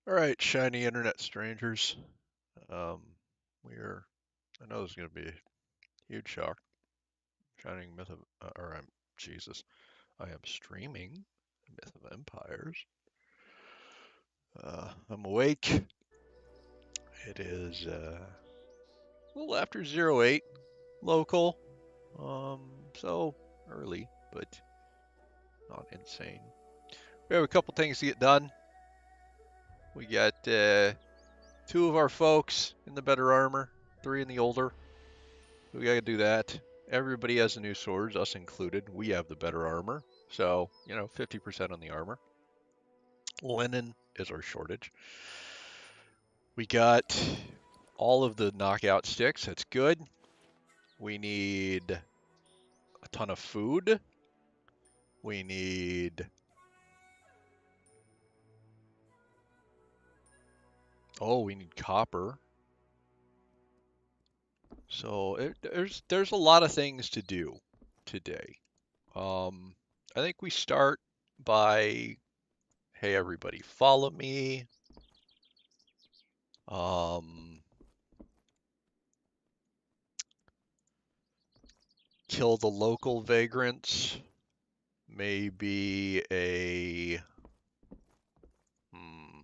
All right, shiny internet strangers. Um, I know this is going to be a huge shock. Shining Myth of, Jesus, I am streaming Myth of Empires. I'm awake. It is a little after 08 local. So early, but not insane. We have a couple things to get done. We got two of our folks in the better armor, three in the older. We gotta do that. Everybody has the new swords, us included. We have the better armor. So, 50% on the armor. Linen is our shortage. We got all of the knockout sticks. That's good. We need a ton of food. We need. Oh, we need copper. So there's a lot of things to do today. Um, I think we start by, hey everybody, follow me. Um, Kill the local vagrants. Maybe a hmm,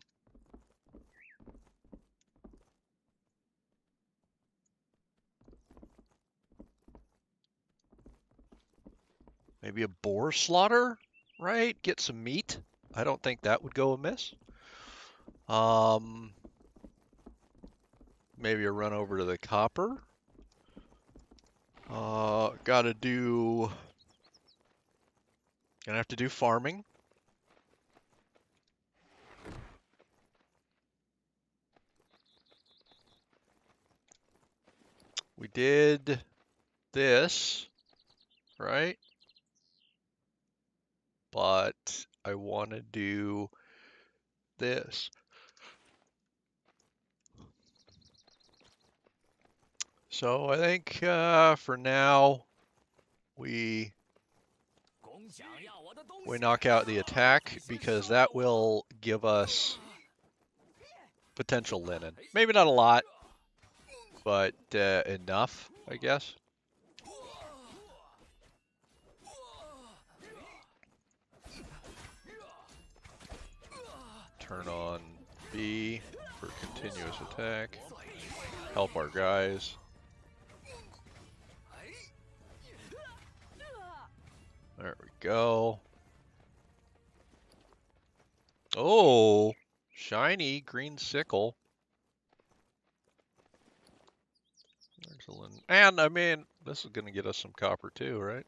maybe a boar slaughter, right? Get some meat. I don't think that would go amiss. Um, Maybe a run over to the copper. Gotta do. Gonna have to do farming. We did this, right? But I want to do this. So I think for now we knock out the attack because that will give us potential linen. Maybe not a lot, but enough, I guess. Turn on B for continuous attack. Help our guys. There we go. Oh, shiny green sickle. There's a linen. And I mean, this is going to get us some copper too, right?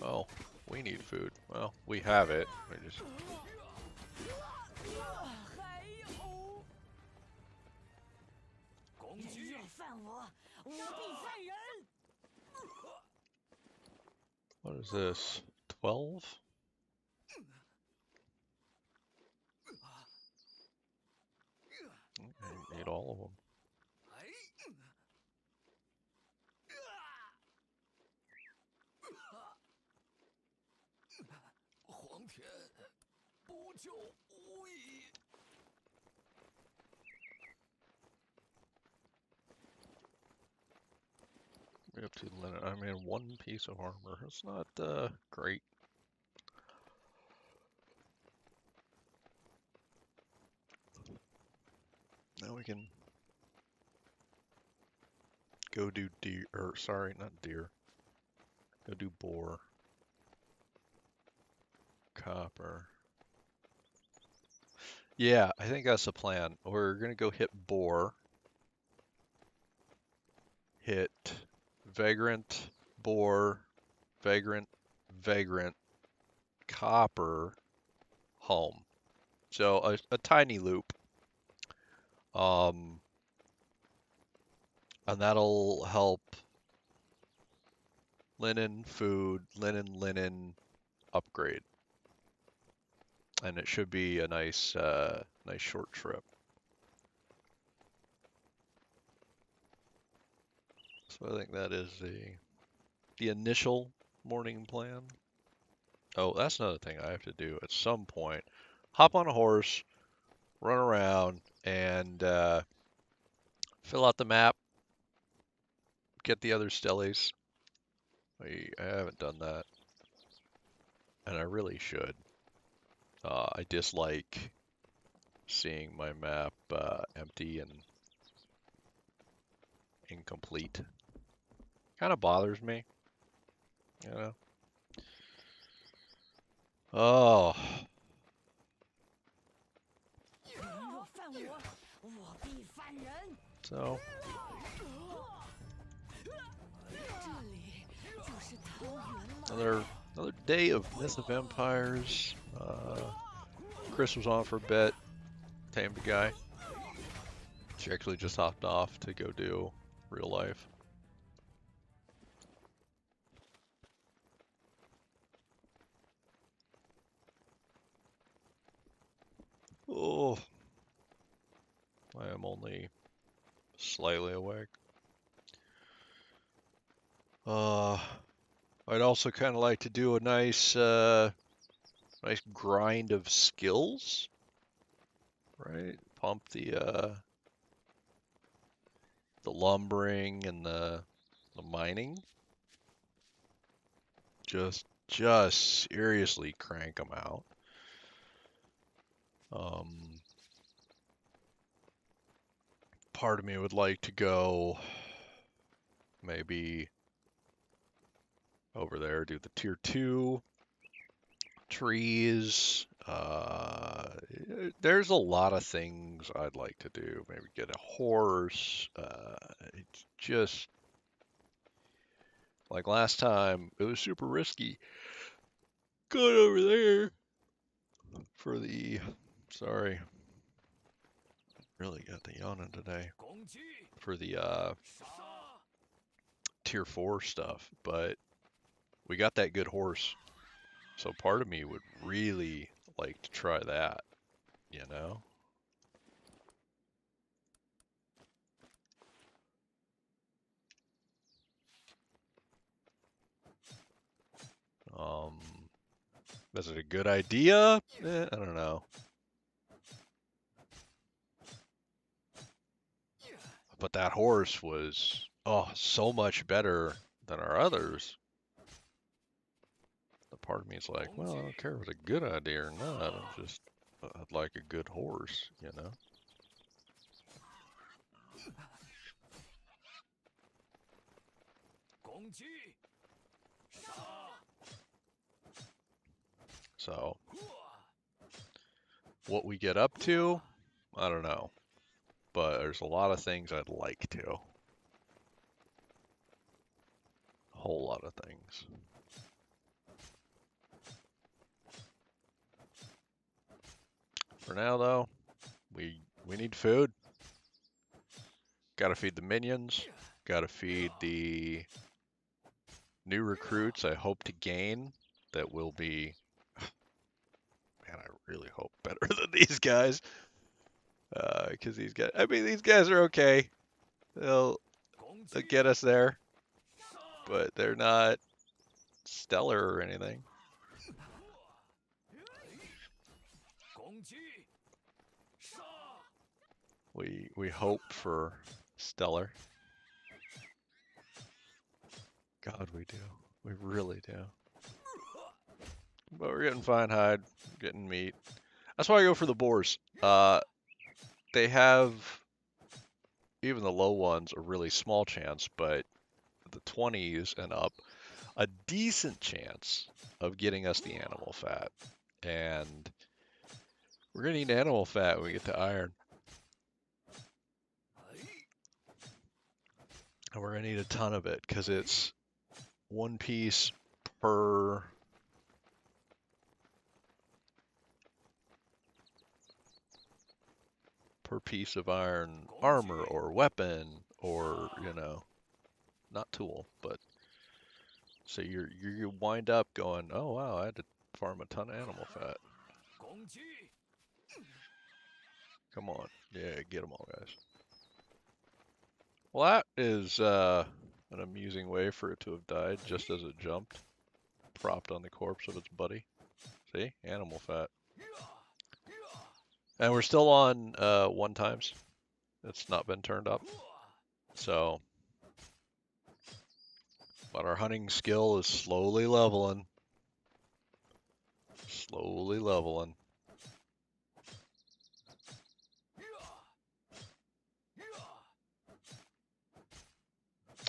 Oh, we need food. Well, we have it. We just what is this? 12? I need all of them. We have two linen. I mean, one piece of armor. It's not great. Now we can go do deer. Or sorry, not deer. Go do boar. Copper. Yeah, I think that's the plan. We're gonna go hit boar. Hit vagrant, boar, vagrant, vagrant, copper, home. So a tiny loop. Um, and that'll help linen, food, linen, upgrade. And it should be a nice short trip. So I think that is the initial morning plan. Oh, that's another thing I have to do at some point. Hop on a horse, run around, and fill out the map, get the other stellies. I haven't done that, and I really should. I dislike seeing my map empty and incomplete. Kind of bothers me, you know. Oh, 人若犯我，我必犯人。 so 这里就是桃源吗？ another day of Myth of Empires. Chris was on for a bit, tamed a guy. She actually just hopped off to go do real life. Oh, I am only slightly awake. I'd also kind of like to do a nice grind of skills, right? Pump the lumbering and the mining. Just seriously crank them out. Part of me would like to go maybe over there, do the tier 2 trees. There's a lot of things I'd like to do. Maybe get a horse. It's just like last time, it was super risky. Going over there for the, sorry, really got the yawning today, for the tier 4 stuff, but we got that good horse. So part of me would really like to try that, you know? Is it a good idea? I don't know. But that horse was, oh, so much better than our others. The part of me is like, well, I don't care if it's a good idea or not. I'm just, I'd like a good horse, you know? So, what we get up to, I don't know. But there's a lot of things I'd like to. A whole lot of things. For now, though, we need food. Gotta feed the minions. Gotta feed the new recruits I hope to gain that will be, man, I really hope better than these guys. Because these guys, I mean, these guys are okay. They'll get us there, but they're not stellar or anything. We hope for stellar. God, we do. We really do. But we're getting fine hide, getting meat. That's why I go for the boars. They have, even the low ones, a really small chance, but the 20s and up, a decent chance of getting us the animal fat. And we're gonna need animal fat when we get to iron. And we're gonna need a ton of it, because it's 1 piece per piece of iron armor or weapon, or, you know, not tool, but so you wind up going, oh wow, I had to farm a ton of animal fat. Come on, yeah, get them all, guys. Well, that is an amusing way for it to have died just as it jumped, propped on the corpse of its buddy. See? Animal fat. And we're still on 1 times. It's not been turned up. So, but our hunting skill is slowly leveling. Slowly leveling.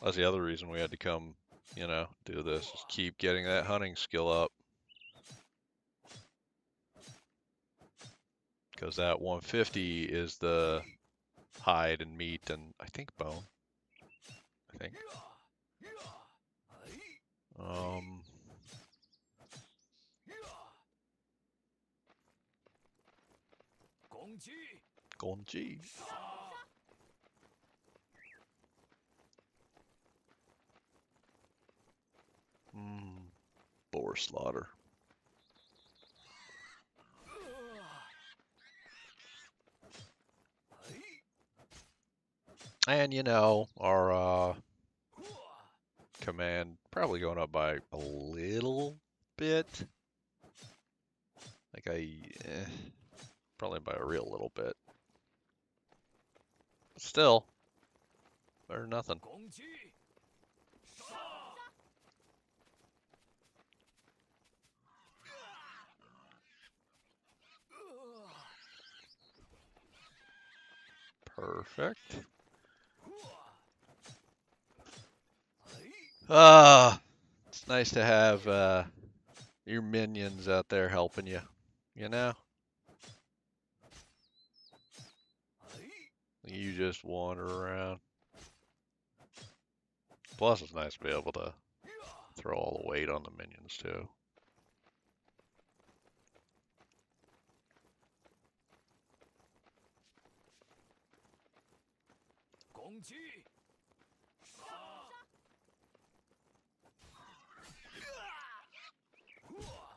That's the other reason we had to come, you know, do this. Just keep getting that hunting skill up. Because that 150 is the hide and meat and I think bone. I think. Gongji. Boar slaughter. And you know, our command probably going up by a little bit. Like probably by a real little bit. But still, better than nothing. Perfect. It's nice to have your minions out there helping you, you know? You just wander around. Plus, it's nice to be able to throw all the weight on the minions, too.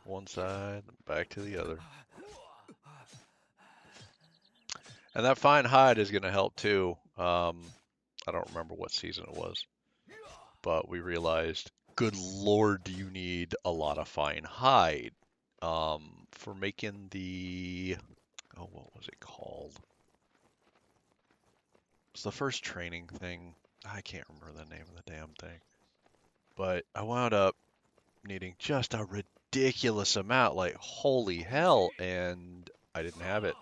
One side, back to the other. And that fine hide is going to help, too. I don't remember what season it was. But we realized, good lord, do you need a lot of fine hide for making the, oh, what was it called? It's the first training thing. I can't remember the name of the damn thing. But I wound up needing just a ridiculous amount, like holy hell, and I didn't have it.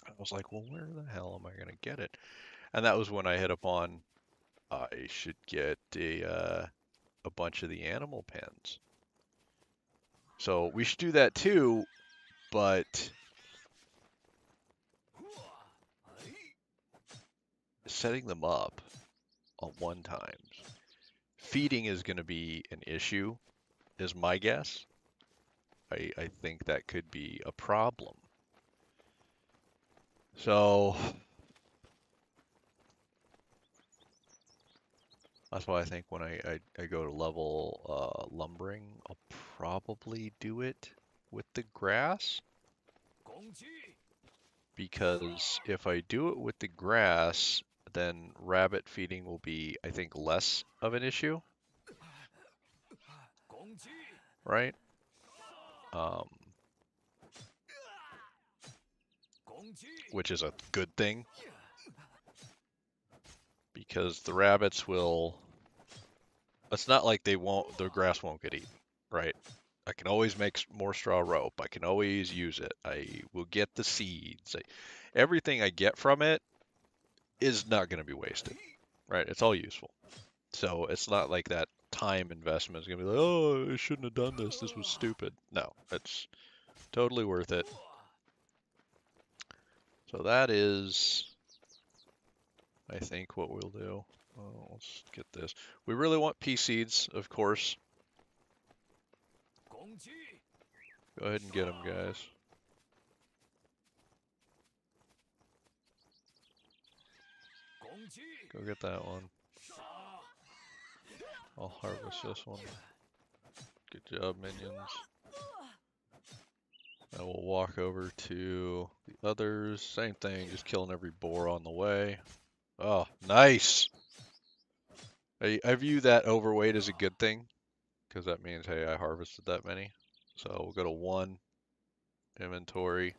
I was like, well, where the hell am I going to get it? And that was when I hit upon I should get a bunch of the animal pens. So we should do that too, but setting them up on 1 time, feeding is going to be an issue, is my guess. I think that could be a problem. So that's why I think when I go to level lumbering, I'll probably do it with the grass. Because if I do it with the grass, then rabbit feeding will be, I think, less of an issue. Right? Which is a good thing. Because the rabbits will... It's not like the grass won't get eaten, right? I can always make more straw rope. I can always use it. I will get the seeds. Everything I get from it is not going to be wasted, right? It's all useful. So it's not like that time investment is going to be like, oh, I shouldn't have done this. This was stupid. No, it's totally worth it. So that is, I think, what we'll do. Let's get this. We really want pea seeds, of course. Go ahead and get them, guys. Go get that one. I'll harvest this one. Good job, minions. I will walk over to the others. Same thing, just killing every boar on the way. Oh, nice! I view that overweight as a good thing, because that means, hey, I harvested that many. So we'll go to 1, inventory.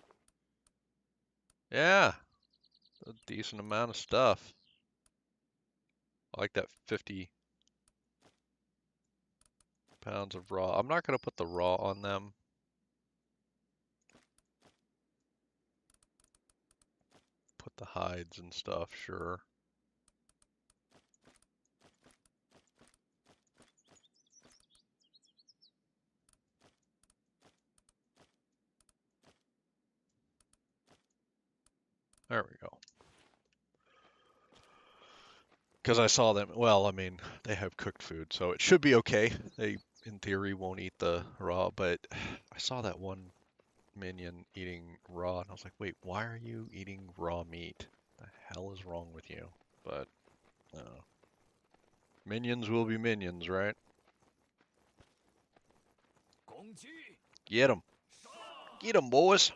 Yeah, a decent amount of stuff. I like that 50 pounds of raw. I'm not going to put the raw on them. Put the hides and stuff, sure. There we go. Because I saw them, well, I mean, they have cooked food, so it should be okay. They, in theory, won't eat the raw, but I saw that one minion eating raw, and I was like, wait, why are you eating raw meat? The hell is wrong with you? But, minions will be minions, right? Get them. Get them, boys.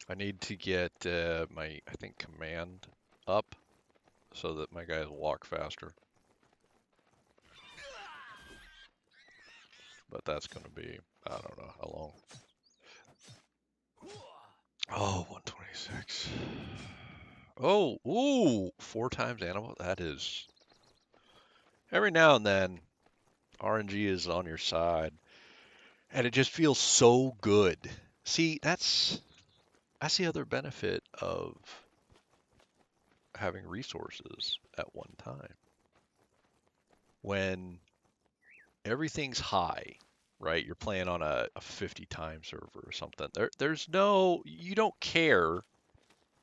I need to get my, I think, command up so that my guys walk faster. But that's going to be, I don't know how long. Oh, 126. Oh, ooh, 4 times animal. That is, every now and then, RNG is on your side, and it just feels so good. See, that's the other benefit of having resources at one time. When everything's high, right? You're playing on a 50 time server or something. There's no, you don't care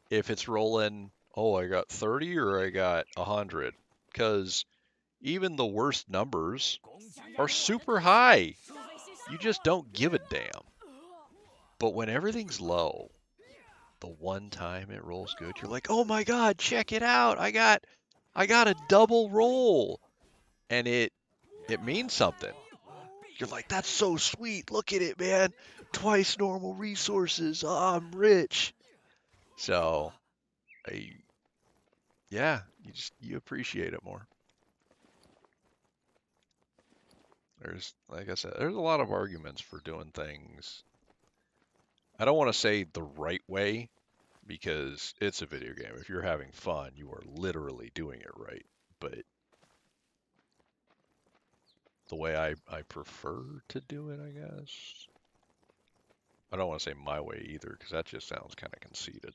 if it's rolling, oh, I got 30 or I got 100, because even the worst numbers are super high. You just don't give a damn. But when everything's low, the one time it rolls good, you're like, oh my God, check it out. I got a double roll. And it means something. You're like, that's so sweet. Look at it, man. Twice normal resources. Oh, I'm rich. So, yeah, you appreciate it more. There's, like I said, there's a lot of arguments for doing things. I don't want to say the right way, because it's a video game. If you're having fun, you are literally doing it right. But the way I prefer to do it, I guess. I don't want to say my way either, because that just sounds kind of conceited.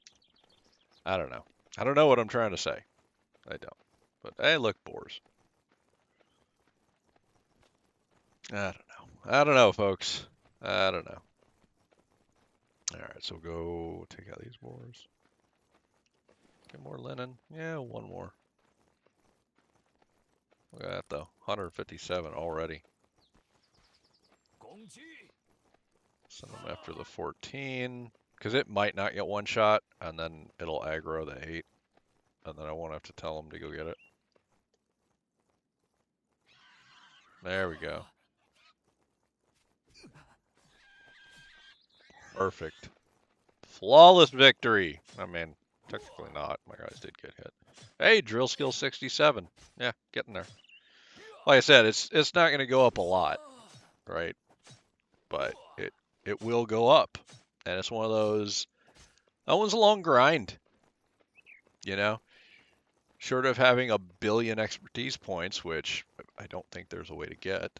I don't know. I don't know what I'm trying to say. I don't. But hey, look, boars. I don't know. I don't know, folks. I don't know. Alright, so go take out these boars. Get more linen. Yeah, one more. Look at that, though. 157 already. Send them after the 14. Because it might not get one shot, and then it'll aggro the 8. And then I won't have to tell them to go get it. There we go. Perfect. Flawless victory. I mean, technically not. My guys did get hit. Hey, drill skill 67. Yeah, getting there. Like I said, it's not going to go up a lot, right? But it will go up. And it's one of those, that one's a long grind, you know? Short of having a billion expertise points, which I don't think there's a way to get,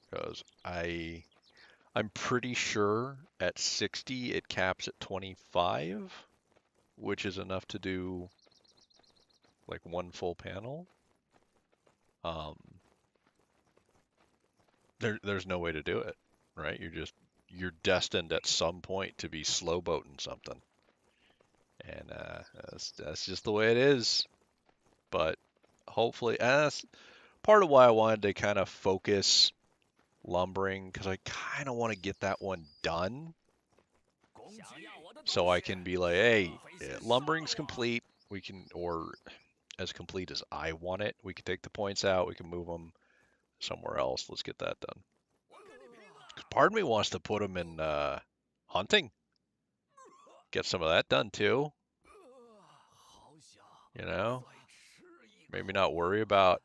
because I'm pretty sure at 60 it caps at 25, which is enough to do like one full panel. There's no way to do it, right? You're destined at some point to be slow boating something, and that's just the way it is. But hopefully, and that's part of why I wanted to kind of focus lumbering, because I kind of want to get that one done, so I can be like, hey, lumbering's complete. We can, or as complete as I want it. We can take the points out. We can move them somewhere else. Let's get that done. Part of me wants to put them in hunting. Get some of that done too. You know? Maybe not worry about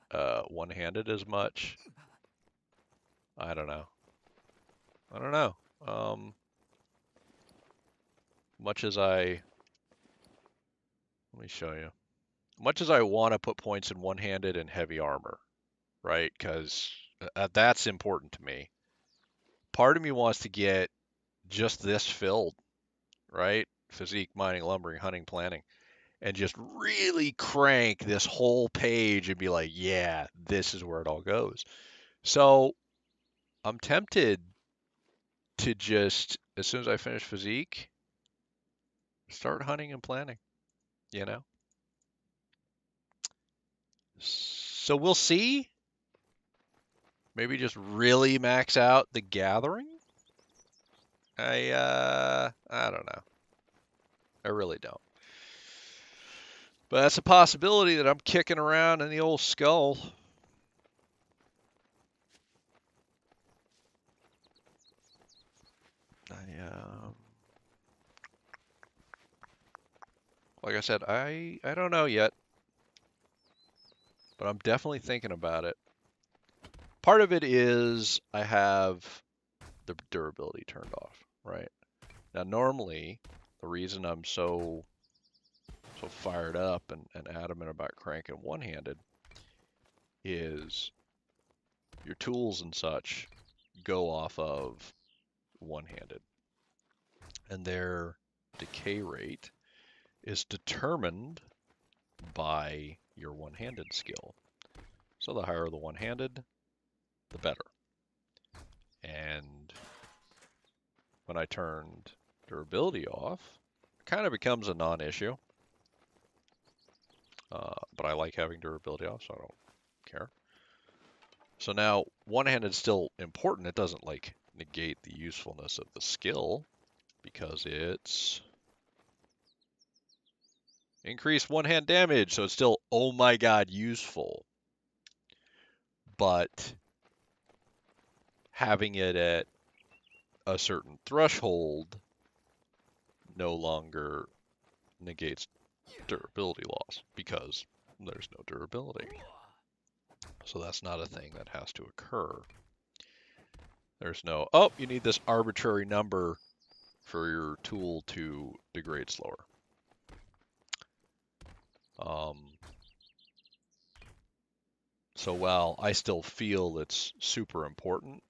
one-handed as much. I don't know. I don't know. Much as let me show you. Much as I want to put points in one-handed and heavy armor, right? Because that's important to me. Part of me wants to get just this filled, right? Physique, mining, lumbering, hunting, planning, and just really crank this whole page and be like, yeah, this is where it all goes. So I'm tempted to just, as soon as I finish physique, start hunting and planning, you know? So we'll see. Maybe just really max out the gathering. I don't know. I really don't. But that's a possibility that I'm kicking around in the old skull. Like I said, I don't know yet, but I'm definitely thinking about it. Part of it is I have the durability turned off, right? Now, normally, the reason I'm so fired up and adamant about cranking one-handed is your tools and such go off of one-handed, and their decay rate is determined by your one-handed skill. So the higher the one-handed, the better. And when I turned durability off, it kind of becomes a non-issue. But I like having durability off, so I don't care. So now one-handed is still important. It doesn't like negate the usefulness of the skill because it's increased one-hand damage, so it's still, oh my god, useful. But having it at a certain threshold no longer negates durability loss because there's no durability. So that's not a thing that has to occur. There's no, oh, you need this arbitrary number for your tool to degrade slower. So while I still feel it's super important,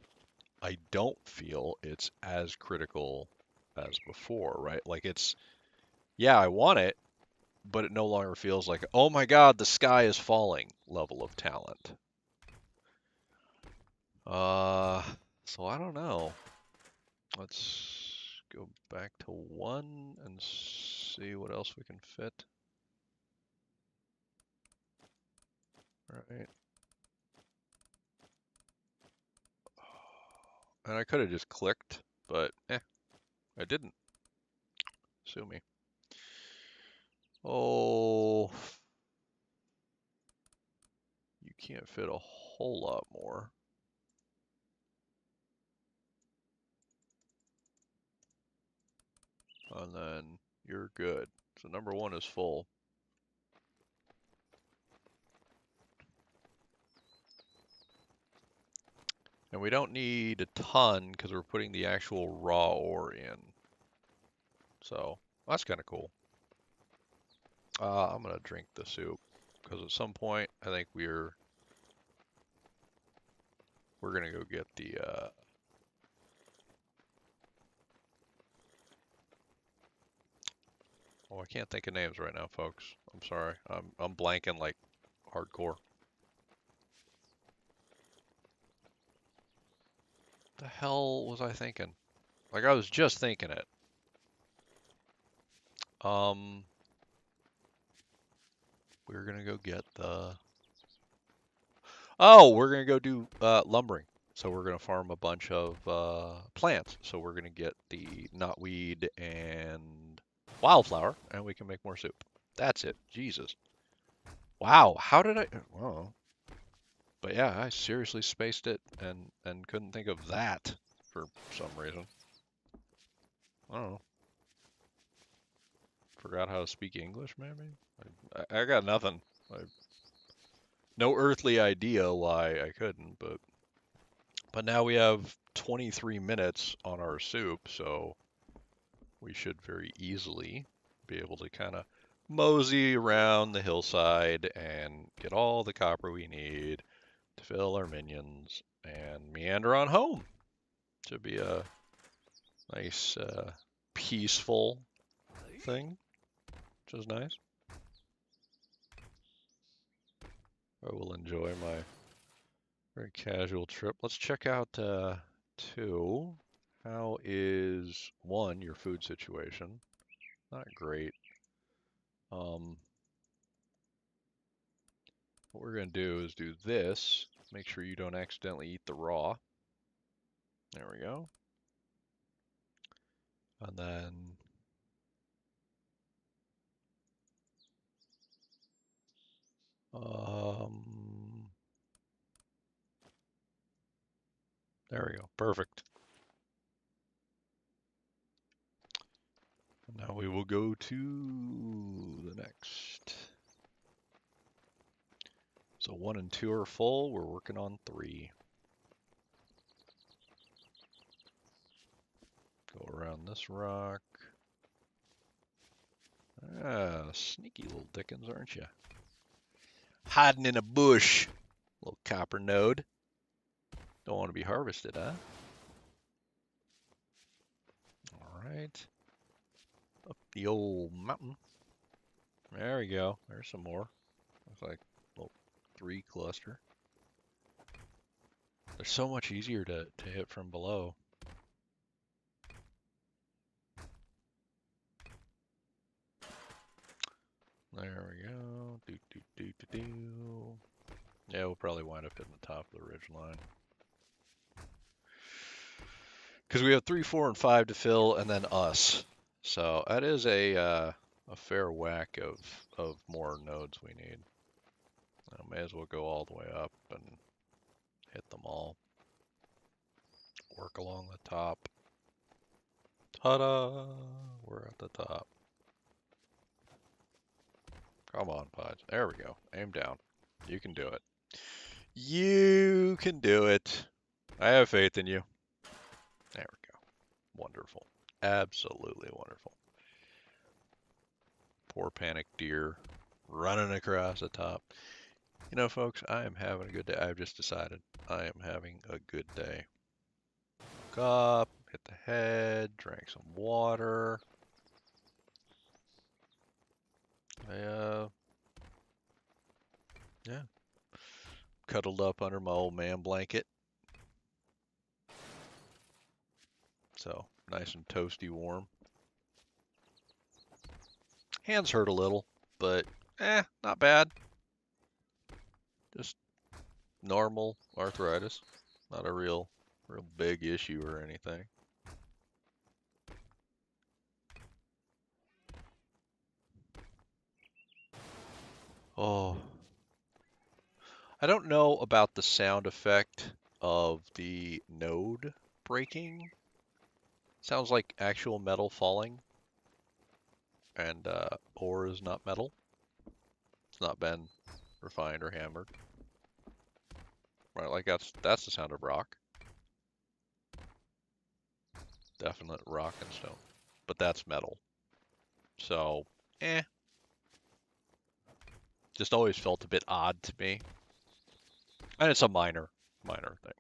I don't feel it's as critical as before, right? Like it's, yeah, I want it, but it no longer feels like, oh my god, the sky is falling level of talent. So I don't know. Let's go back to 1 and see what else we can fit. All right. And I could have just clicked, but I didn't. Sue me. Oh, you can't fit a whole lot more. And then you're good. So number 1 is full. And we don't need a ton because we're putting the actual raw ore in. So that's kind of cool. I'm going to drink the soup because at some point I think we're going to go get the oh, I can't think of names right now, folks. I'm sorry. I'm blanking like hardcore. The hell was I thinking? Like I was just thinking it. We're gonna go get the. Oh, we're gonna go do lumbering. So we're gonna farm a bunch of plants. So we're gonna get the knotweed and wildflower, and we can make more soup. That's it. Jesus. Wow. How did I? Well, but yeah, I seriously spaced it and couldn't think of that for some reason. I don't know. Forgot how to speak English, maybe? I got nothing. No earthly idea why I couldn't, but now we have 23 minutes on our soup, so we should very easily be able to kind of mosey around the hillside and get all the copper we need to fill our minions and meander on home. Should be a nice, peaceful thing, which is nice. I will enjoy my very casual trip. Let's check out 2. How is 1, your food situation? Not great. What we're going to do is do this. Make sure you don't accidentally eat the raw. There we go. And then there we go. Perfect. And now we will go to the next. So 1 and 2 are full. We're working on 3. Go around this rock. Ah, sneaky little dickens, aren't you? Hiding in a bush. Little copper node. Don't want to be harvested, huh? Alright. Up the old mountain. There we go. There's some more. Looks like a little 3 cluster. They're so much easier to hit from below. There we go. Do, do, do, do, do. Yeah, we'll probably wind up hitting the top of the ridge line. Because we have 3, 4, and 5 to fill, and then us. So that is a fair whack of more nodes we need. May as well go all the way up and hit them all. Work along the top. Ta-da! We're at the top. Come on, Podge. There we go. Aim down. You can do it. You can do it. I have faith in you. There we go. Wonderful. Absolutely wonderful. Poor panic deer running across the top. You know, folks, I am having a good day. I've just decided I am having a good day. Woke up, hit the head, drank some water. Yeah, cuddled up under my old man blanket. So, nice and toasty warm. Hands hurt a little, but not bad. Just normal arthritis. Not a real big issue or anything. Oh, I don't know about the sound effect of the node breaking. Sounds like actual metal falling, and ore is not metal. It's not been refined or hammered. Right, like that's the sound of rock. Definite rock and stone, but that's metal. So, just always felt a bit odd to me. And it's a minor thing,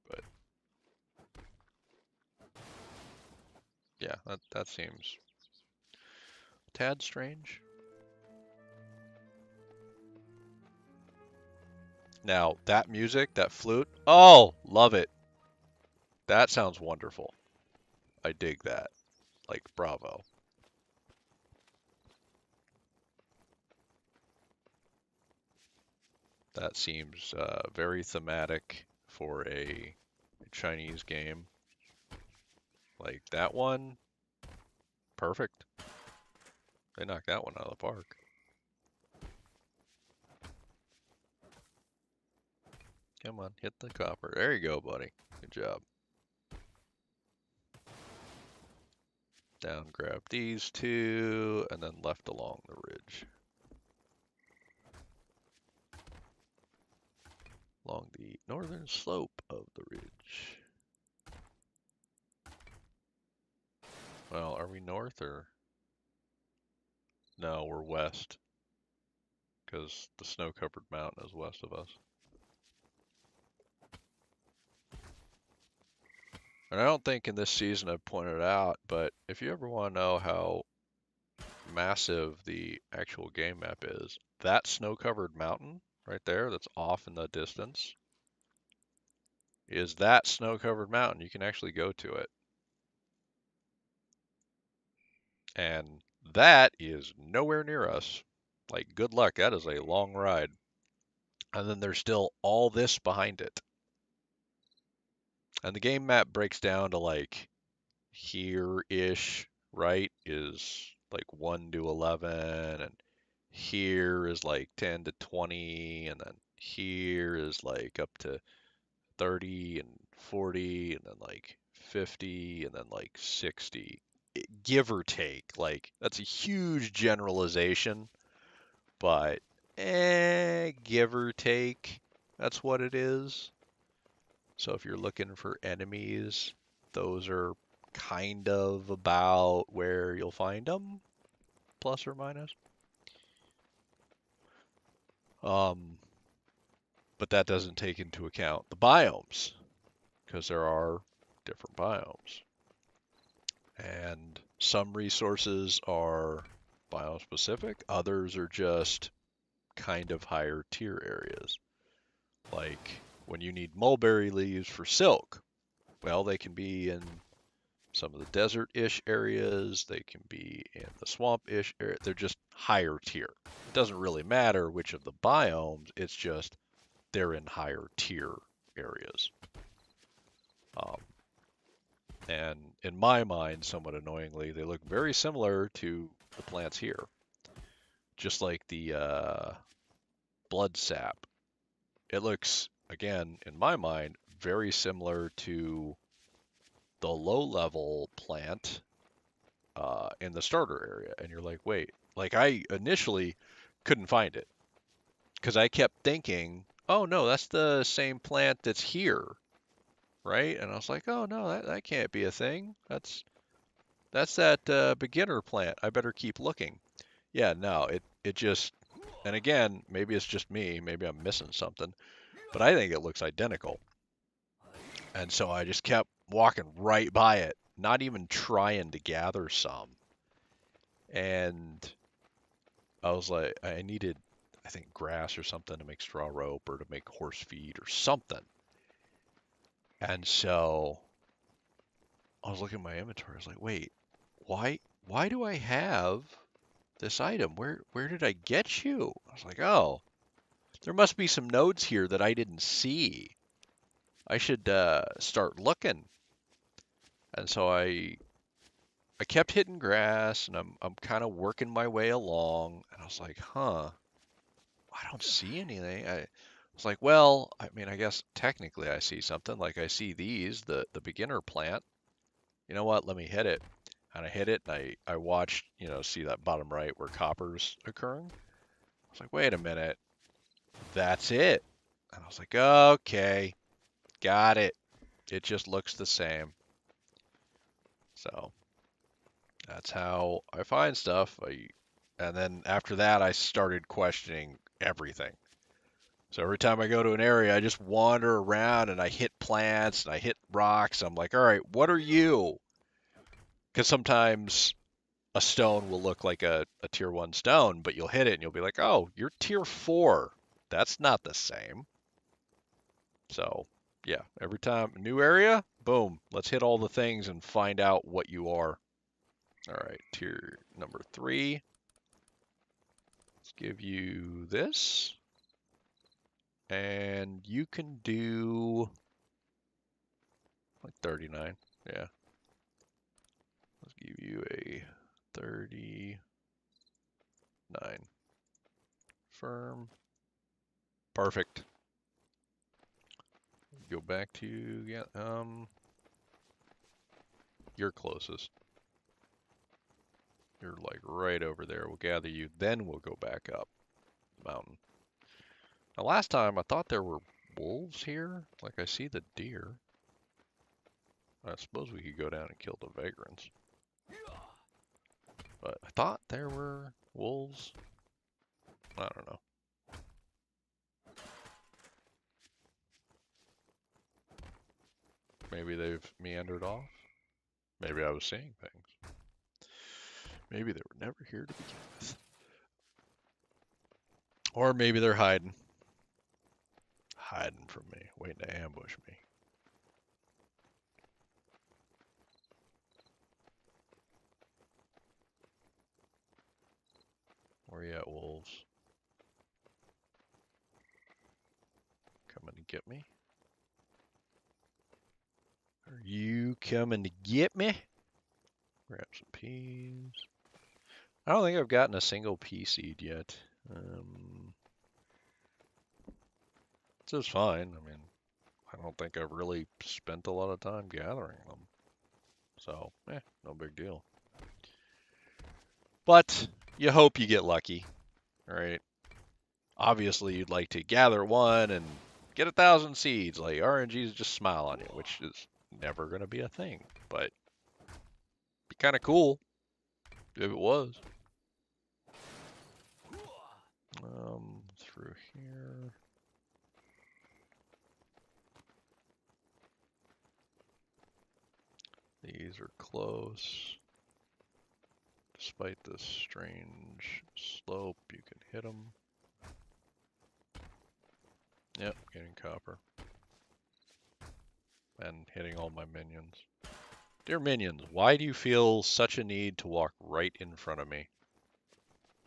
but yeah, that seems a tad strange. Now, that music, that flute, oh, love it. That sounds wonderful. I dig that. Like, bravo. That seems very thematic for a Chinese game. Like, that one, perfect. They knocked that one out of the park. Come on, hit the copper. There you go, buddy. Good job. Down, grab these 2, and then left along the ridge. along the northern slope of the ridge. Well, are we north or? No, we're west, because the snow-covered mountain is west of us. And I don't think in this season I've pointed out, but if you ever want to know how massive the actual game map is, that snow-covered mountain right there that's off in the distance is that snow-covered mountain. You can actually go to it. And that is nowhere near us. Like, good luck. That is a long ride. And then there's still all this behind it. And the game map breaks down to like here-ish, right, is like 1 to 11, and here is like 10 to 20, and then here is like up to 30 and 40, and then like 50, and then like 60, give or take. Like, that's a huge generalization, but give or take, that's what it is. So if you're looking for enemies, those are kind of about where you'll find them, plus or minus. But that doesn't take into account the biomes, because there are different biomes. And some resources are biome specific, others are just kind of higher tier areas. Like when you need mulberry leaves for silk, well, they can be in some of the desert-ish areas, they can be in the swamp-ish area. They're just higher tier. It doesn't really matter which of the biomes, it's just they're in higher tier areas. And in my mind, somewhat annoyingly, they look very similar to the plants here. Just like the blood sap. It looks, again, in my mind, very similar to the low-level plant in the starter area. And you're like, wait, like I initially couldn't find it because I kept thinking, oh no, that's the same plant that's here, right? And I was like, oh no, that can't be a thing. That's that beginner plant. I better keep looking. Yeah, no, it just, and again, maybe it's just me, maybe I'm missing something, but I think it looks identical. And so I just kept walking right by it, not even trying to gather some. And I was like, I needed, I think, grass or something to make straw rope or to make horse feed or something. And so I was looking at my inventory. I was like, wait, why do I have this item? Where did I get you? I was like, oh, there must be some nodes here that I didn't see. I should start looking. And so I kept hitting grass, and I'm kind of working my way along, and I was like, huh, I don't see anything. I was like, well, I mean, I guess technically I see something. Like I see these, the beginner plant. You know what? Let me hit it. And I hit it, and I watched, see that bottom right where copper's occurring. I was like, wait a minute, that's it. And I was like, okay, got it. It just looks the same. So that's how I find stuff. And then after that, I started questioning everything. So every time I go to an area, I just wander around and I hit plants and I hit rocks. I'm like, all right, what are you? Because sometimes a stone will look like a tier 1 stone, but you'll hit it and you'll be like, oh, you're tier 4. That's not the same. So yeah, every time, new area, boom, let's hit all the things and find out what you are. All right, tier number 3. Let's give you this. And you can do like 39. Yeah. Let's give you a 39. Firm. Perfect. Go back to, yeah, you're closest. You're like right over there. We'll gather you, then we'll go back up the mountain. Now last time I thought there were wolves here? Like, I see the deer. I suppose we could go down and kill the vagrants. But I thought there were wolves. I don't know. Maybe they've meandered off. Maybe I was seeing things. Maybe they were never here to begin with. Or maybe they're hiding. Hiding from me, waiting to ambush me. Where you at, wolves? Coming to get me? Are you coming to get me? Grab some peas. I don't think I've gotten a single pea seed yet. This is fine. I mean, I don't think I've really spent a lot of time gathering them. So, no big deal. But you hope you get lucky, right? Obviously, you'd like to gather one and get 1,000 seeds. Like, RNGs just smile on you, which is never going to be a thing. But be kind of cool if it was. Through here. These are close. Despite this strange slope, you can hit them. Yep, getting copper. And hitting all my minions. Dear minions, why do you feel such a need to walk right in front of me?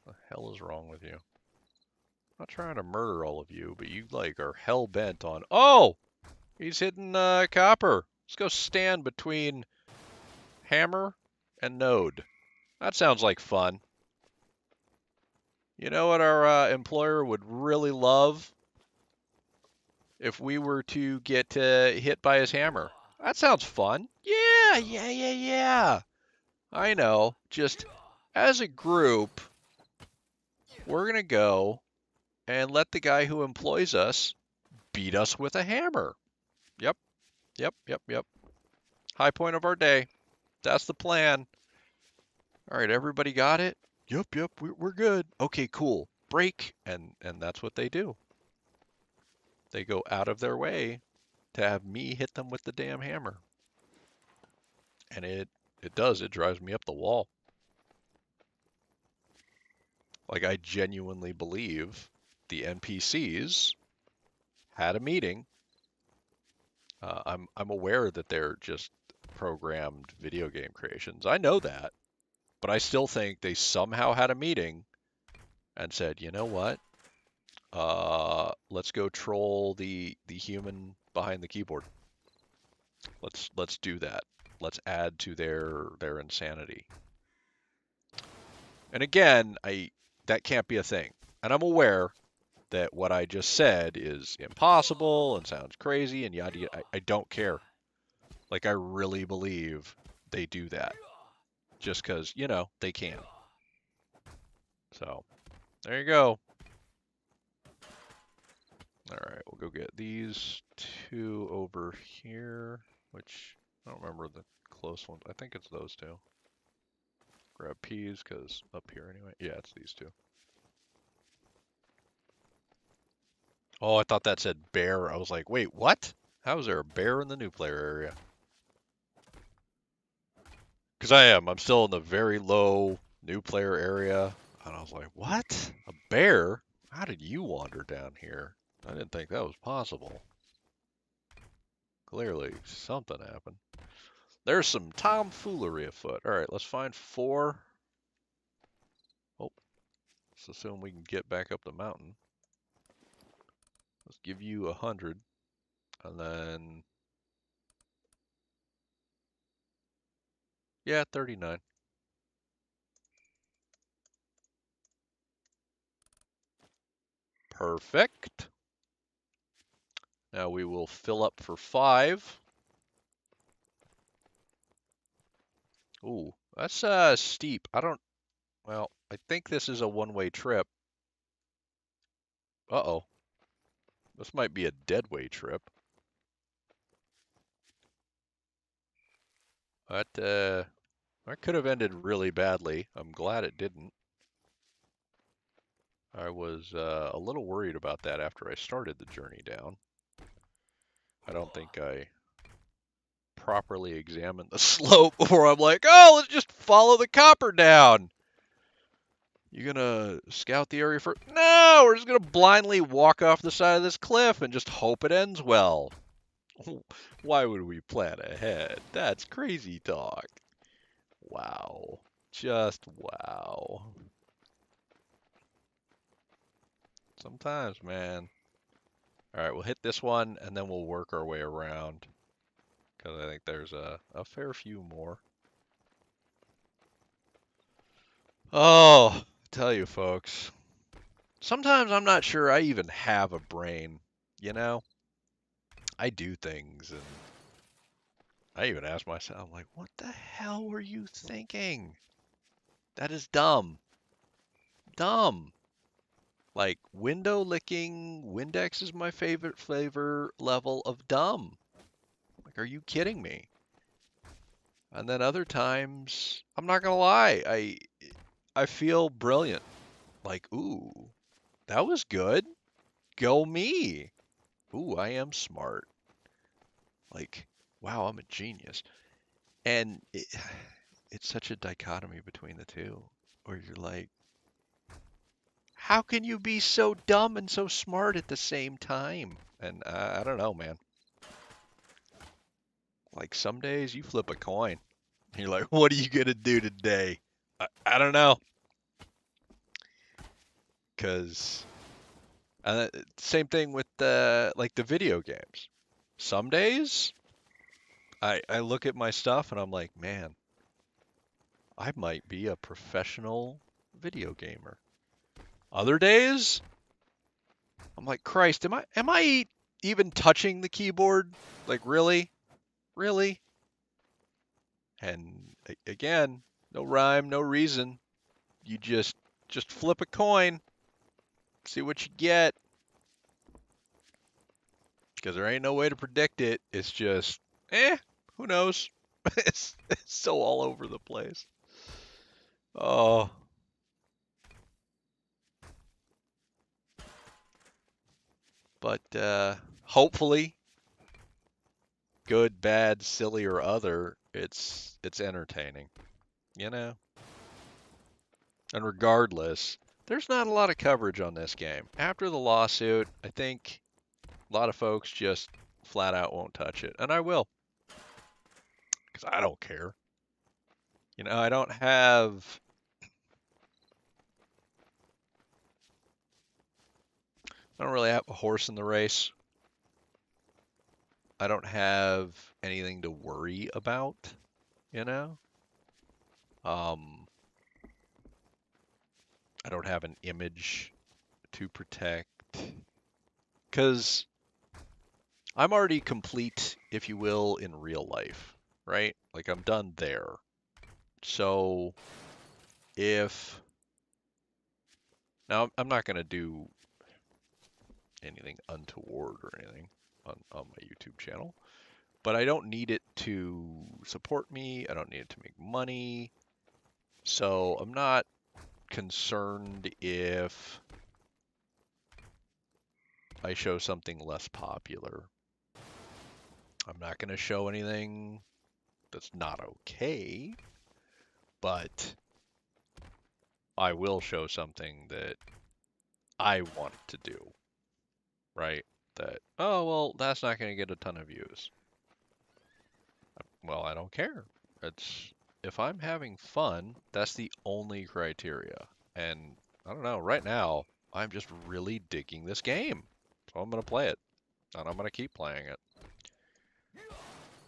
What the hell is wrong with you? I'm not trying to murder all of you, but you like are hell bent on. Oh, he's hitting copper. Let's go stand between hammer and node. That sounds like fun. You know what our employer would really love? If we were to get hit by his hammer. That sounds fun. Yeah. I know. Just as a group, we're going to go and let the guy who employs us beat us with a hammer. Yep. High point of our day. That's the plan. All right, everybody got it? Yep, we're good. Okay, cool. Break, and that's what they do. They go out of their way to have me hit them with the damn hammer. And it drives me up the wall. Like, I genuinely believe the NPCs had a meeting. I'm aware that they're just programmed video game creations. I know that. But I still think they somehow had a meeting and said, you know what? Let's go troll the human behind the keyboard. Let's do that. Let's add to their insanity. And again, that can't be a thing. And I'm aware that what I just said is impossible and sounds crazy and yada yada. I don't care. Like, I really believe they do that just because, you know, they can. So, there you go. All right, we'll go get these two over here, which I don't remember the close ones. I think it's those two. Grab peas, because up here anyway. Yeah, it's these two. Oh, I thought that said bear. I was like, wait, what? How is there a bear in the new player area? Because I'm still in the very low new player area. And I was like, what? A bear? How did you wander down here? I didn't think that was possible. Clearly, something happened. There's some tomfoolery afoot. All right, let's find 4. Oh, let's assume we can get back up the mountain. Let's give you 100. And then, yeah, 39. Perfect. Now we will fill up for 5. Ooh, that's steep. Well, I think this is a one-way trip. Uh-oh. This might be a deadweight trip. That could have ended really badly. I'm glad it didn't. I was a little worried about that after I started the journey down. I don't think I properly examined the slope before I'm like, oh, let's just follow the copper down. You gonna scout the area first? No, we're just gonna blindly walk off the side of this cliff and just hope it ends well. Why would we plan ahead? That's crazy talk. Wow. Just wow. Sometimes, man. All right, we'll hit this one and then we'll work our way around because I think there's a fair few more. Oh, I tell you folks, sometimes I'm not sure I even have a brain, you know? I do things and I even ask myself, like, what the hell were you thinking? That is dumb. Dumb. Like, window licking, Windex is my favorite flavor level of dumb. Like, are you kidding me? And then other times, I'm not gonna lie, I feel brilliant. Like, ooh, that was good. Go me. Ooh, I am smart. Like, wow, I'm a genius. And it's such a dichotomy between the two, where you're like, how can you be so dumb and so smart at the same time? And I don't know, man. Like some days you flip a coin. You're like, what are you gonna do today? I don't know. Cause same thing with like the video games. Some days I look at my stuff and I'm like, man, I might be a professional video gamer. Other days, I'm like, Christ, am I even touching the keyboard? Like really? Really? And again, no rhyme, no reason. You just flip a coin, see what you get. Because there ain't no way to predict it. It's just, who knows? It's so all over the place. Oh, but hopefully, good, bad, silly, or other, it's entertaining, you know. And regardless, there's not a lot of coverage on this game. After the lawsuit, I think a lot of folks just flat out won't touch it, and I will, because I don't care. You know, I don't really have a horse in the race. I don't have anything to worry about, you know? Um, I don't have an image to protect because I'm already complete, if you will, in real life, right? Like I'm done there. So if now I'm not going to do anything untoward or anything on my YouTube channel, but I don't need it to support me. I don't need it to make money. So I'm not concerned if I show something less popular. I'm not going to show anything that's not okay, but I will show something that I want to do, right? That, oh, well, that's not going to get a ton of views. Well, I don't care. It's if I'm having fun, that's the only criteria. And I don't know, right now, I'm just really digging this game. So I'm going to play it, and I'm going to keep playing it.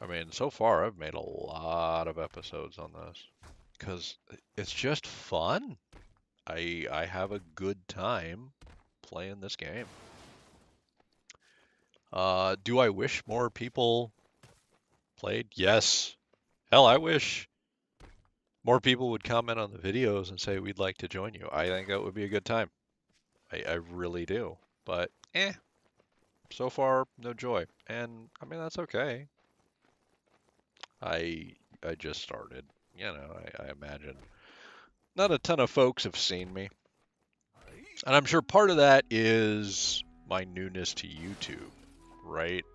I mean, so far, I've made a lot of episodes on this because it's just fun. I have a good time playing this game. Do I wish more people played? Yes. Hell, I wish more people would comment on the videos and say we'd like to join you. I think that would be a good time. I really do. But so far, no joy. And I mean, that's okay. I I just started. You know, I imagine not a ton of folks have seen me. And I'm sure part of that is my newness to YouTube, right?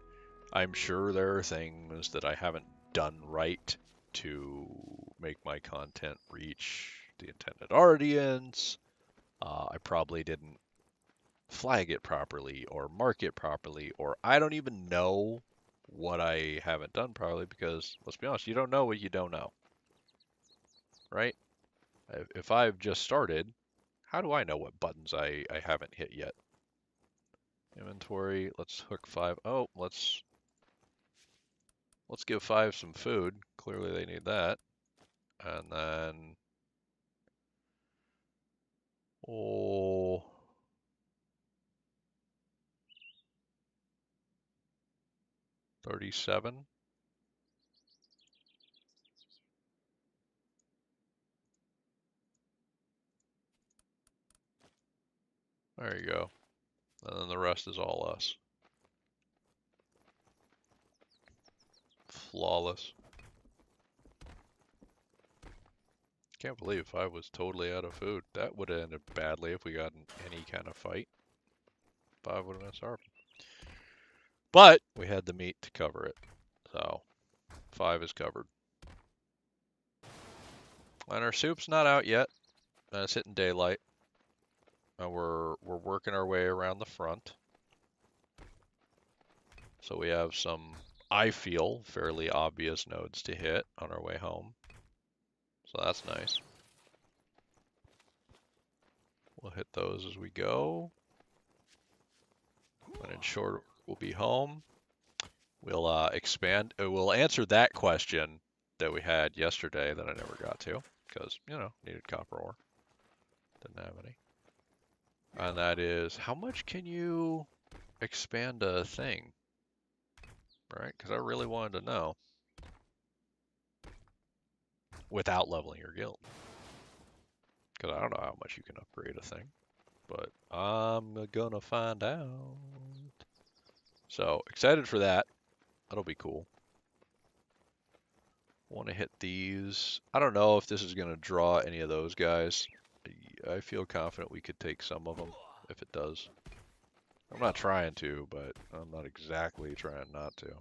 I'm sure there are things that I haven't done right to make my content reach the intended audience. I probably didn't flag it properly or mark it properly, or I don't even know what I haven't done properly because, let's be honest, you don't know what you don't know, right? If I've just started, how do I know what buttons I haven't hit yet? Inventory, let's hook 5. Oh, let's give 5 some food. Clearly they need that. And then, oh, 37. There you go. And then the rest is all us. Flawless. Can't believe I was totally out of food. That would have ended badly if we got in any kind of fight. 5 would have been starving. But we had the meat to cover it. So 5 is covered. And our soup's not out yet. It's hitting daylight. And we're working our way around the front. So we have some, I feel, fairly obvious nodes to hit on our way home. So that's nice. We'll hit those as we go. And in short, we'll be home. We'll expand. We'll answer that question that we had yesterday that I never got to because, you know, needed copper ore. Didn't have any. And that is, how much can you expand a thing? Right? Because I really wanted to know without leveling your guild. Because I don't know how much you can upgrade a thing. But I'm gonna find out. So excited for that. That'll be cool. Want to hit these. I don't know if this is gonna draw any of those guys. I feel confident we could take some of them if it does. I'm not trying to, but I'm not exactly trying not to.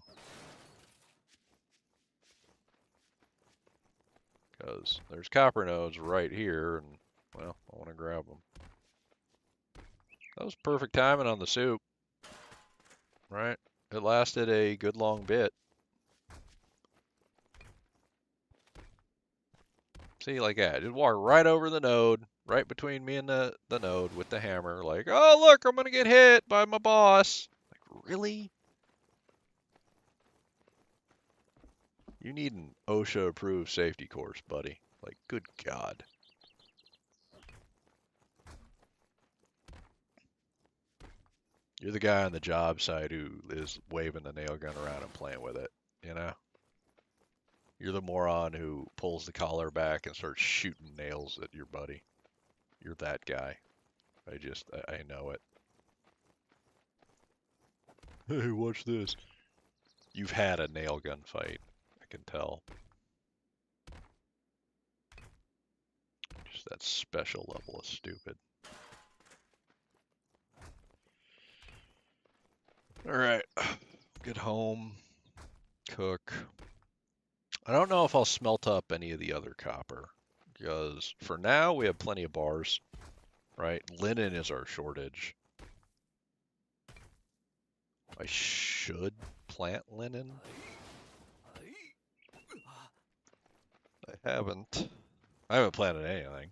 Because there's copper nodes right here, and, well, I want to grab them. That was perfect timing on the soup, right? It lasted a good long bit. See, like that. Just walk right over the node, right between me and the node with the hammer. Like, oh, look, I'm going to get hit by my boss. Like, really? You need an OSHA-approved safety course, buddy. Like, good God. You're the guy on the job site who is waving the nail gun around and playing with it, you know? You're the moron who pulls the collar back and starts shooting nails at your buddy. You're that guy. I know it. Hey, watch this. You've had a nail gun fight. I can tell. Just that special level of stupid. Alright. Get home. Cook. I don't know if I'll smelt up any of the other copper. Because for now, we have plenty of bars. Right? Linen is our shortage. I should plant linen. I haven't. I haven't planted anything.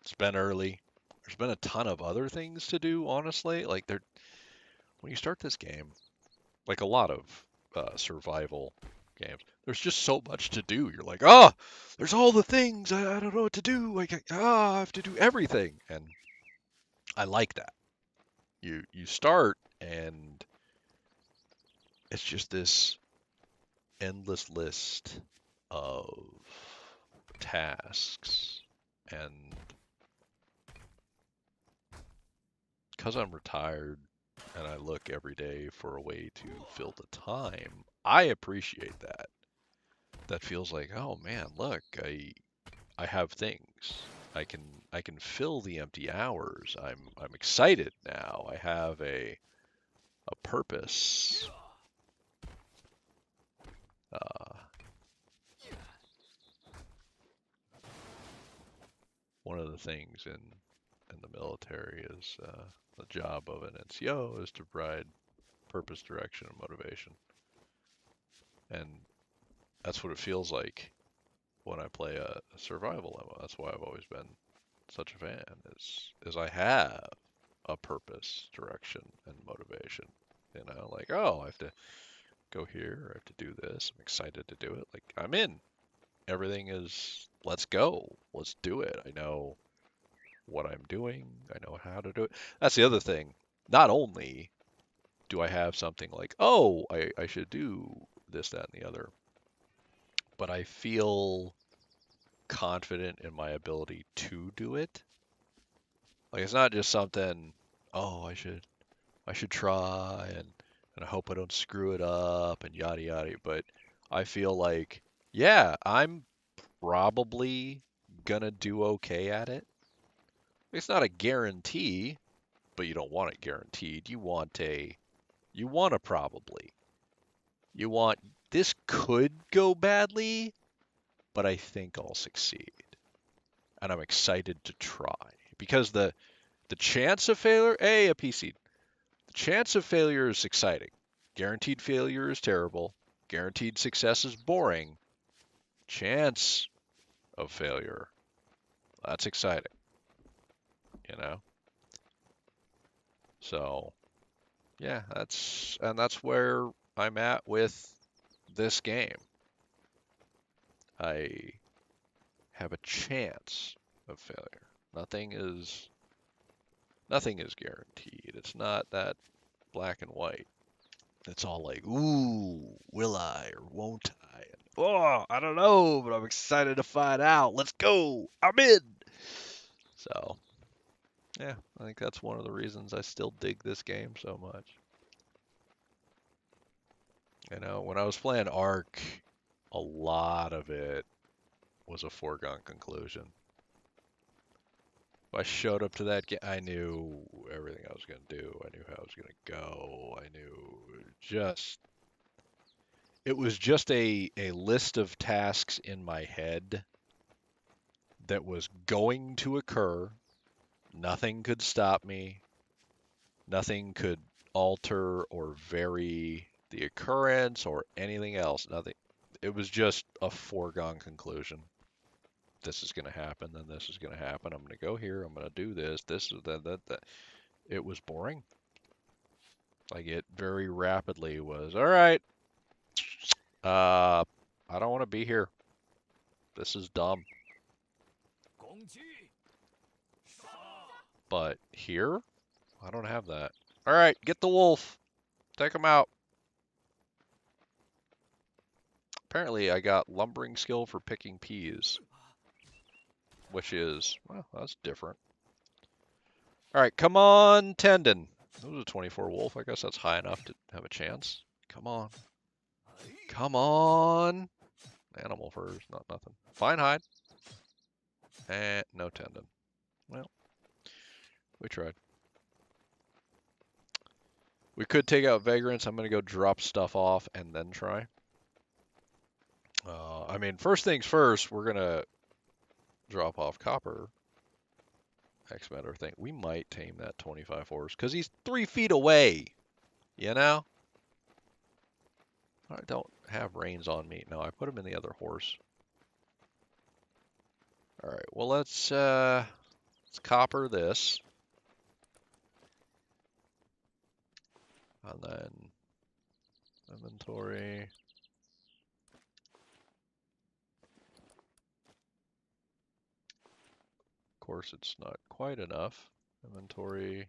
It's been early. There's been a ton of other things to do, honestly. Like when you start this game, like a lot of survival games, there's just so much to do. You're like, oh, there's all the things. I don't know what to do. I have to do everything, and I like that. You start and it's just this endless list of tasks and because I'm retired and I look every day for a way to fill the time, I appreciate that. That feels like, oh man, look, I have things. I can fill the empty hours. I'm excited now. I have a purpose. Uh, One of the things in the military is the job of an NCO is to provide purpose, direction, and motivation. And that's what it feels like when I play a survival MMO. That's why I've always been such a fan. Is I have a purpose, direction, and motivation. You know, like, oh, I have to go here, I have to do this. I'm excited to do it. Like, I'm in. Everything is, let's go. Let's do it. I know what I'm doing. I know how to do it. That's the other thing. Not only do I have something like, oh, I should do this, that, and the other, but I feel confident in my ability to do it. Like, it's not just something, oh, I should try and I hope I don't screw it up and yada yada. But I feel like, yeah, I'm probably gonna do okay at it. It's not a guarantee, but you don't want it guaranteed. You want a probably. You want this could go badly, but I think I'll succeed. And I'm excited to try. Because the chance of failure, a PC. The chance of failure is exciting. Guaranteed failure is terrible. Guaranteed success is boring. Chance of failure, that's exciting, you know? So, yeah, that's where I'm at with this game. I have a chance of failure. Nothing is guaranteed. It's not that black and white. It's all like, ooh, will I or won't I? And, oh, I don't know, but I'm excited to find out. Let's go. I'm in. So, yeah, I think that's one of the reasons I still dig this game so much. You know, when I was playing Ark, a lot of it was a foregone conclusion. If I showed up to that game, I knew everything I was going to do. I knew how I was going to go. I knew just it was just a list of tasks in my head that was going to occur. Nothing could stop me. Nothing could alter or vary the occurrence or anything else. Nothing. It was just a foregone conclusion. This is going to happen, then this is going to happen. I'm going to go here. I'm going to do this. This is that. It was boring. Like it very rapidly was. All right. I don't want to be here. This is dumb. But here, I don't have that. All right, get the wolf. Take him out. Apparently, I got lumbering skill for picking peas, which is, well, that's different. All right, come on, tendon. That was a 24 wolf. I guess that's high enough to have a chance. Come on. Come on. Animal furs, not nothing. Fine hide. And no tendon. Well, we tried. We could take out vagrants. I'm going to go drop stuff off and then try. I mean, first things first, we're going to drop off copper. X-Matter thing. We might tame that 25 horse because he's 3 feet away. You know? I don't have reins on me. No, I put him in the other horse. All right. Well, let's copper this. And then inventory. Of course, it's not quite enough. Inventory.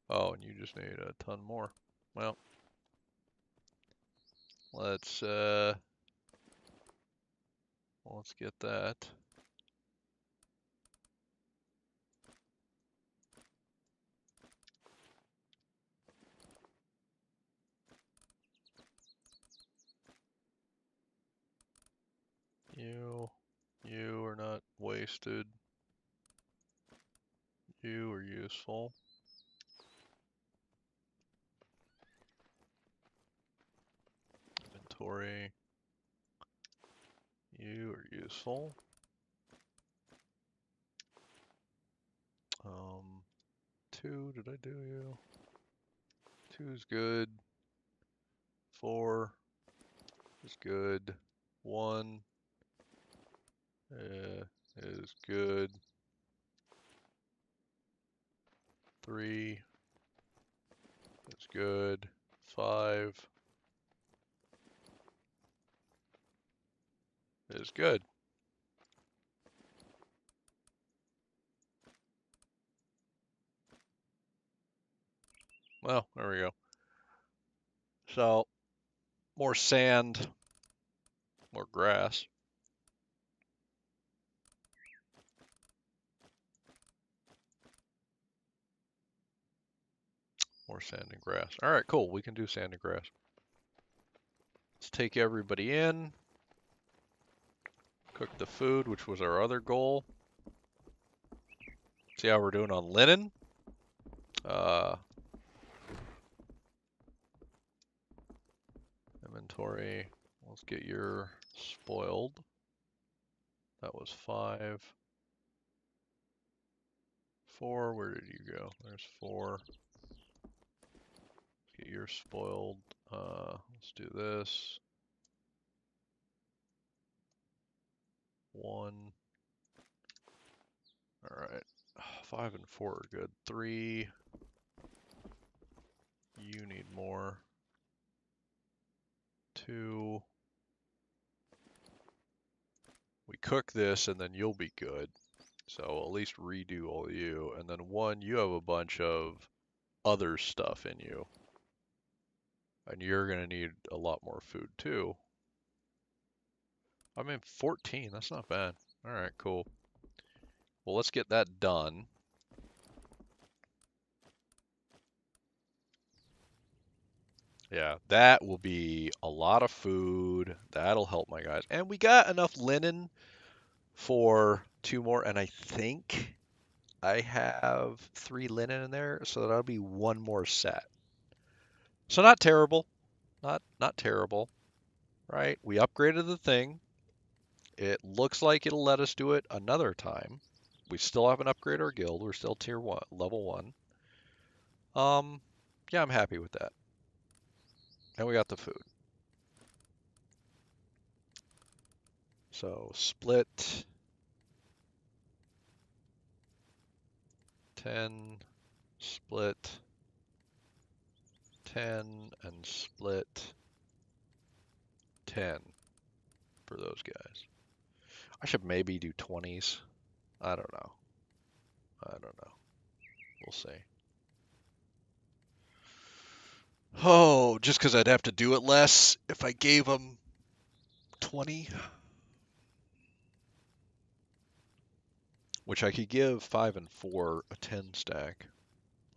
Oh, and you just need a ton more. Well, let's get that. You are not wasted. You are useful. Inventory. You are useful. 2, did I do you? 2's good. 4 is good. 1 is good. 3 is good. 5 is good. Well, there we go. So, more sand, more grass. More sand and grass. All right, cool. We can do sand and grass. Let's take everybody in. Cook the food, which was our other goal. See how we're doing on linen. Inventory. Let's get your spoiled. That was 5. 4, where did you go? There's 4. Let's get your spoiled. Let's do this. 1. All right. 5 and 4 are good. 3. You need more. 2. We cook this and then you'll be good. So at least redo all you. And then 1, you have a bunch of other stuff in you. And you're going to need a lot more food too. I mean, 14, that's not bad. All right, cool. Well, let's get that done. Yeah, that will be a lot of food. That'll help my guys. And we got enough linen for 2 more. And I think I have 3 linen in there, so that'll be 1 more set. So not terrible. Not terrible. Right? We upgraded the thing. It looks like it'll let us do it another time. We still haven't upgraded our guild. We're still tier 1, level 1. Yeah, I'm happy with that. And we got the food. So split 10, split 10, and split 10 for those guys. I should maybe do 20s. I don't know. We'll see. Oh, just because I'd have to do it less if I gave them 20. Which I could give 5 and 4 a 10 stack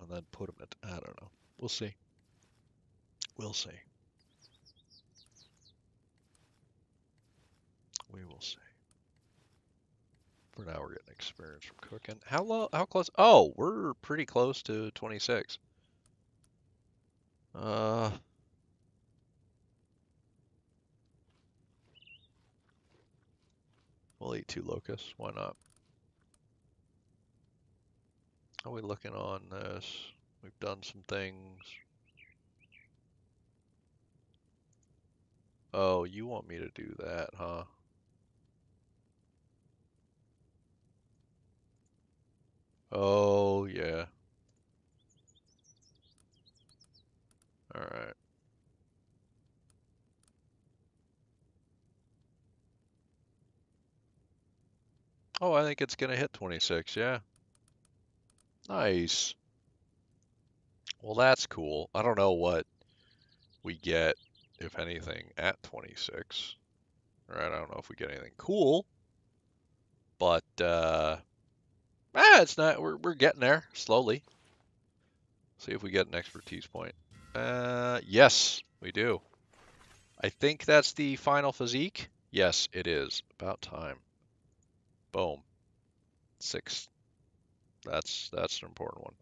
and then put them at, I don't know. We'll see. We'll see. We will see. For now, we're getting experience from cooking. How low? How close? Oh, we're pretty close to 26. We'll eat 2 locusts. Why not? How are we looking on this? We've done some things. Oh, you want me to do that, huh? Oh, yeah. All right. Oh, I think it's gonna hit 26, yeah. Nice. Well, that's cool. I don't know what we get if anything, at 26. Right, I don't know if we get anything cool, but it's not. We're getting there slowly. See if we get an expertise point. Yes, we do. I think that's the final physique. Yes, it is. About time. Boom. 6. That's an important one.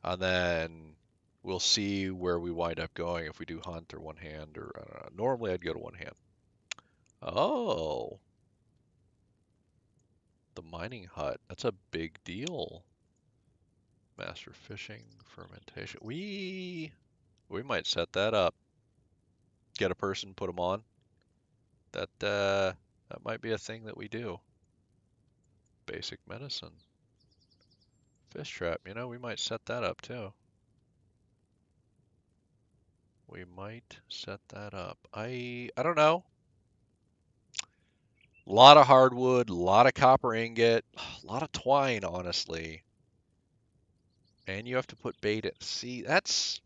And then we'll see where we wind up going if we do hunt or one hand or I don't know. Normally I'd go to one hand. Oh, the mining hut. That's a big deal. Master fishing, fermentation. We might set that up. Get a person, put them on. That might be a thing that we do. Basic medicine. Fish trap, we might set that up too. We might set that up. I don't know. A lot of hardwood, a lot of copper ingot, a lot of twine, honestly. And you have to put bait in. See, that's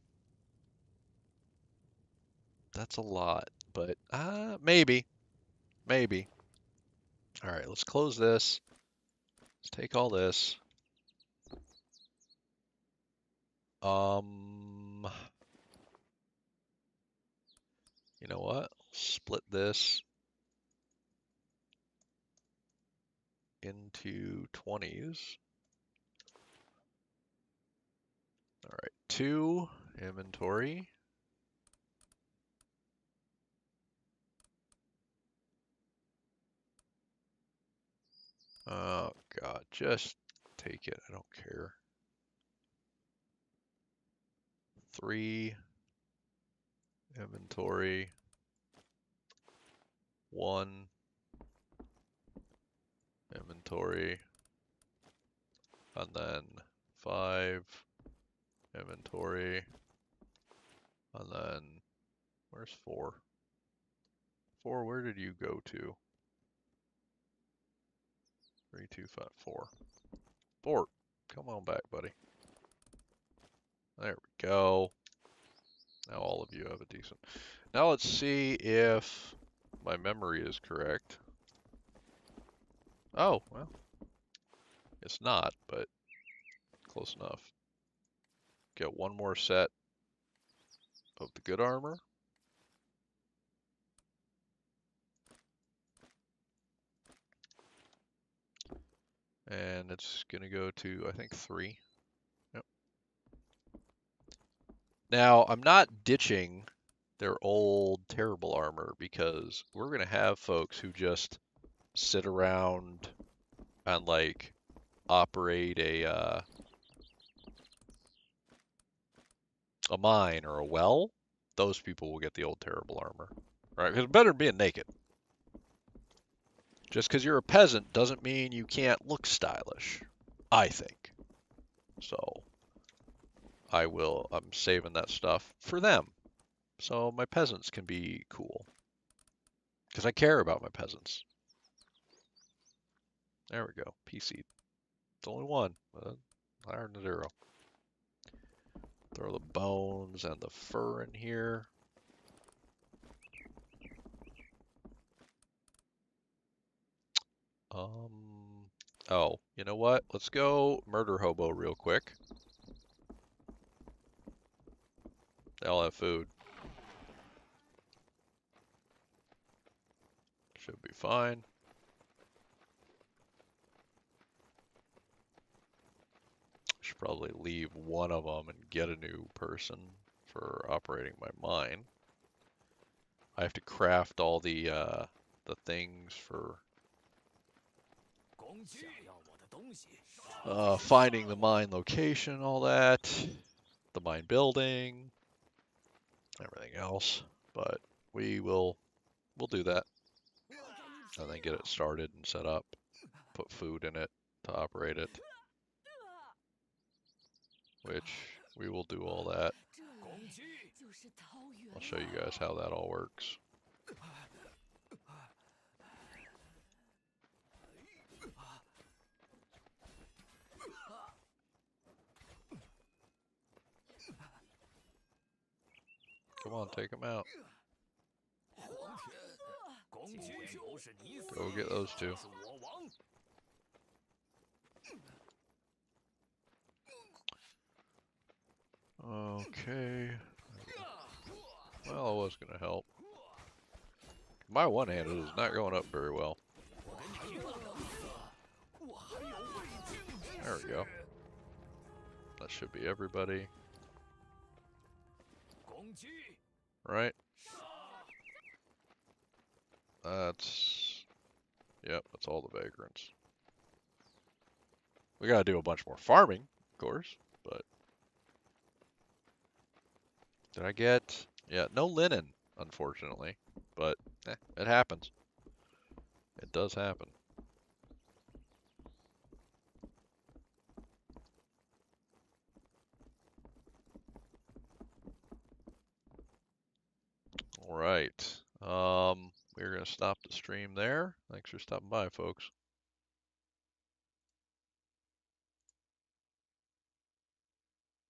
a lot, but maybe. Maybe. All right, let's close this. Let's take all this. You know what? Split this into 20s. All right, 2 inventory. Oh God, just take it. I don't care. 3 inventory. 1 inventory. And then 5 inventory. And then where's 4? 4, where did you go to? 3, 2, 5, 4. 4, come on back, buddy. There we go. Now all of you have a decent. Now let's see if my memory is correct. Oh, well, it's not, but close enough. Get 1 more set of the good armor. And it's going to go to, I think, 3. Yep. Now, I'm not ditching their old terrible armor because we're going to have folks who just sit around and, like, operate a mine or a well. Those people will get the old terrible armor. Right? Because it's better than being naked. Just because you're a peasant doesn't mean you can't look stylish, I think. So I'm saving that stuff for them. So my peasants can be cool. Because I care about my peasants. There we go. PC. It's only 1. Higher than 0. Throw the bones and the fur in here. Oh, you know what? Let's go murder hobo real quick. They all have food. Should be fine. Should probably leave one of them and get a new person for operating my mine. I have to craft all the things for finding the mine location, all that, the mine building, everything else. But we'll do that, and then get it started and set up. Put food in it to operate it, which we will do all that. I'll show you guys how that all works. Come on, take them out. Go get those two. Okay. Well, I was gonna help. My one-handed is not going up very well. There we go. That should be everybody. Right? That's... Yep, that's all the vagrants. We gotta do a bunch more farming, of course, but... Did I get... Yeah, no linen, unfortunately, but it happens. It does happen. All right. We're gonna stop the stream there. Thanks for stopping by, folks.